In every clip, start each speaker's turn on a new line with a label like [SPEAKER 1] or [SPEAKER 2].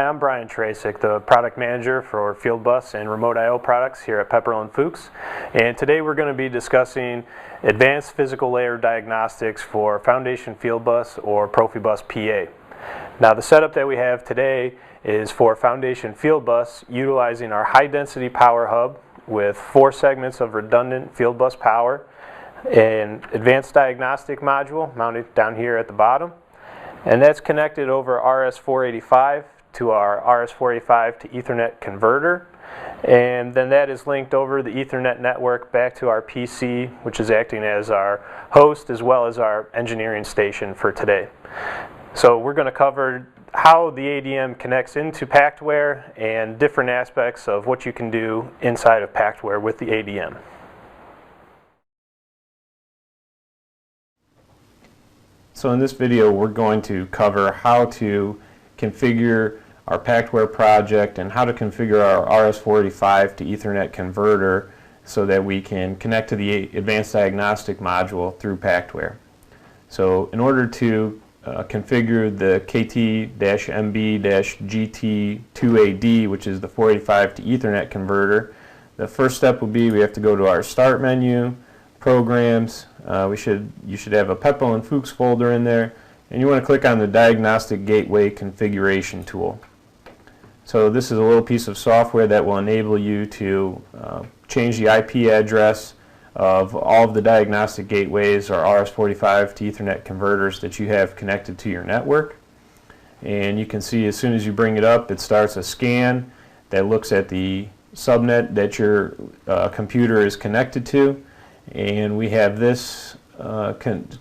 [SPEAKER 1] Hi, I'm Brian Tracek, the product manager for Fieldbus and Remote I/O products here at Pepperl+Fuchs. And today we're going to be discussing advanced physical layer diagnostics for Foundation Fieldbus or Profibus PA. Now the setup that we have today is for Foundation Fieldbus utilizing our high density power hub with 4 segments of redundant Fieldbus power, an advanced diagnostic module mounted down here at the bottom, and that's connected over RS-485 to our RS-485 to Ethernet converter, and then that is linked over the Ethernet network back to our PC, which is acting as our host as well as our engineering station for today. So we're going to cover how the ADM connects into Pactware and different aspects of what you can do inside of Pactware with the ADM.
[SPEAKER 2] So in this video we're going to cover how to configure our Pactware project and how to configure our RS-485 to Ethernet converter so that we can connect to the advanced diagnostic module through Pactware. So in order to configure the KT-MB-GT2AD, which is the 485 to Ethernet converter, the first step will be we have to go to our Start menu, Programs. You should have a Pepperl+Fuchs folder in there, and you want to click on the Diagnostic Gateway Configuration tool. So this is a little piece of software that will enable you to change the IP address of all of the diagnostic gateways or RS-485 to Ethernet converters that you have connected to your network. And you can see as soon as you bring it up, it starts a scan that looks at the subnet that your computer is connected to. And we have this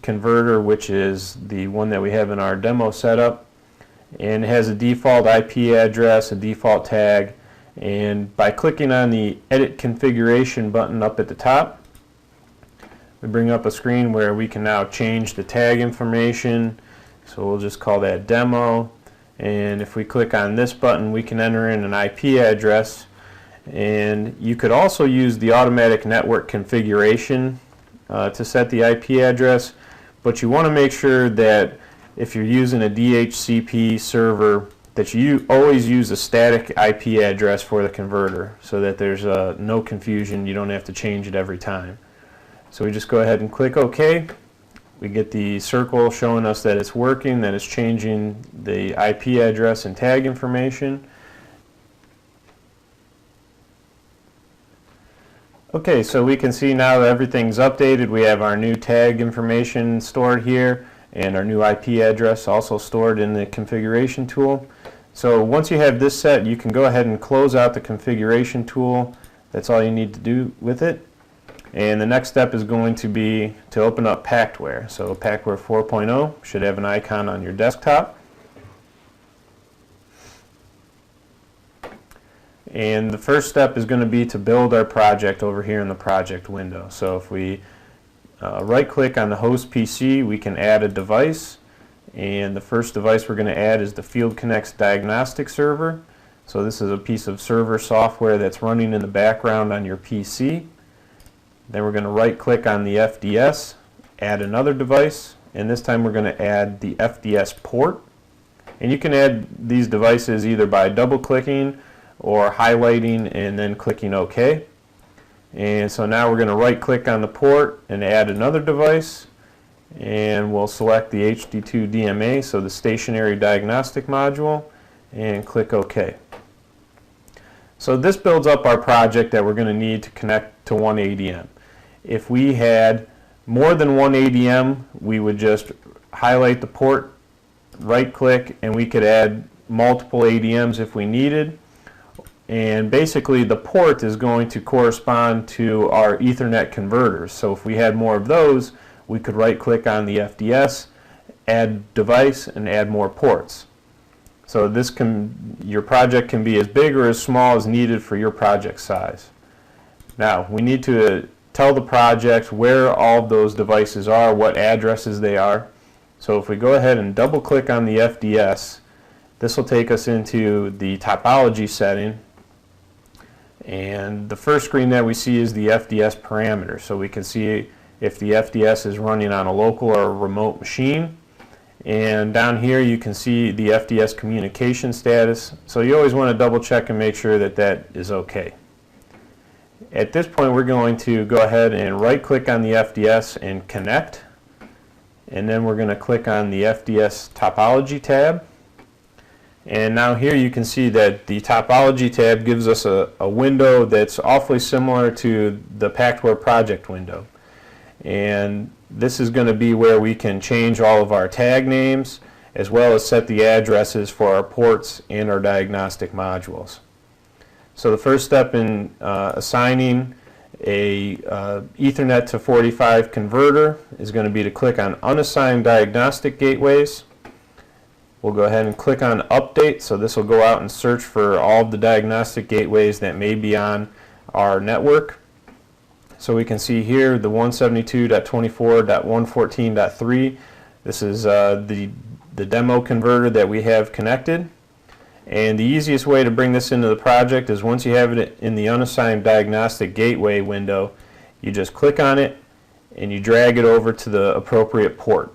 [SPEAKER 2] converter, which is the one that we have in our demo setup, and it has a default IP address, a default tag, and by clicking on the Edit Configuration button up at the top, we bring up a screen where we can now change the tag information. So we'll just call that demo, and if we click on this button we can enter in an IP address. And you could also use the automatic network configuration to set the IP address, but you want to make sure that if you're using a DHCP server that you always use a static IP address for the converter so that there's no confusion. You don't have to change it every time. So we just go ahead and click OK. We get the circle showing us that it's working, that it's changing the IP address and tag information. Okay, so we can see now that everything's updated. We have our new tag information stored here and our new IP address also stored in the configuration tool. So once you have this set, you can go ahead and close out the configuration tool. That's all you need to do with it. And the next step is going to be to open up Pactware. So Pactware 4.0 should have an icon on your desktop. And the first step is going to be to build our project over here in the project window. So if we right click on the host PC, we can add a device, and the first device we're going to add is the FieldConnex diagnostic server. So this is a piece of server software that's running in the background on your PC. Then we're going to right click on the FDS, add another device, and this time we're going to add the FDS port. And you can add these devices either by double clicking or highlighting and then clicking OK. And so now we're going to right click on the port and add another device, and we'll select the HD2 DMA, so the stationary diagnostic module, and click OK. So this builds up our project that we're going to need to connect to one ADM. If we had more than one ADM, we would just highlight the port, right click, and we could add multiple ADMs if we needed. And basically the port is going to correspond to our Ethernet converters. So if we had more of those, we could right click on the FDS, add device, and add more ports. So your project can be as big or as small as needed for your project size. Now we need to tell the project where all of those devices are, what addresses they are. So if we go ahead and double click on the FDS, this will take us into the topology setting. And the first screen that we see is the FDS parameter. So we can see if the FDS is running on a local or a remote machine. And down here you can see the FDS communication status. So you always want to double check and make sure that that is okay. At this point we're going to go ahead and right click on the FDS and connect. And then we're going to click on the FDS topology tab. And now here you can see that the topology tab gives us a window that's awfully similar to the Pactware project window. And this is going to be where we can change all of our tag names as well as set the addresses for our ports and our diagnostic modules. So the first step in assigning a Ethernet to 45 converter is going to be to click on Unassigned Diagnostic Gateways. We'll go ahead and click on Update, so this will go out and search for all of the diagnostic gateways that may be on our network. So we can see here the 172.24.114.3. This is the demo converter that we have connected. And the easiest way to bring this into the project is once you have it in the Unassigned Diagnostic Gateway window, you just click on it and you drag it over to the appropriate port.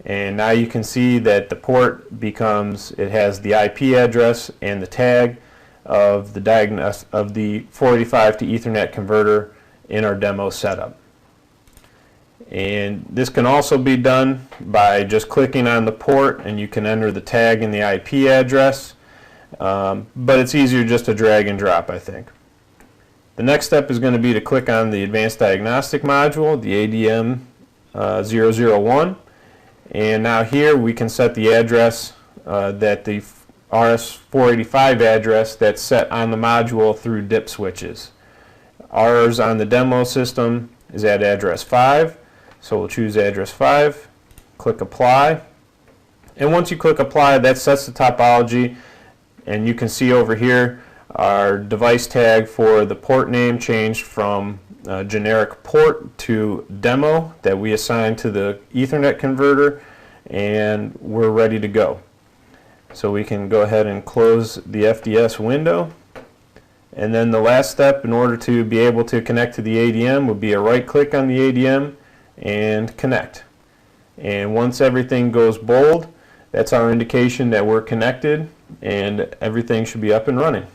[SPEAKER 2] And now you can see that the port it has the IP address and the tag of the 485 to Ethernet converter in our demo setup. And this can also be done by just clicking on the port, and you can enter the tag and the IP address, but it's easier just to drag and drop, I think. The next step is going to be to click on the Advanced Diagnostic module, the ADM 001, and now here we can set the address that the RS-485 address that's set on the module through dip switches. Ours on the demo system is at address 5, so we'll choose address 5, click Apply, and once you click Apply, that sets the topology, and you can see over here our device tag for the port name changed from generic port to demo that we assigned to the Ethernet converter, and we're ready to go. So we can go ahead and close the FDS window, and then the last step in order to be able to connect to the ADM would be a right click on the ADM and connect. And once everything goes bold, that's our indication that we're connected and everything should be up and running.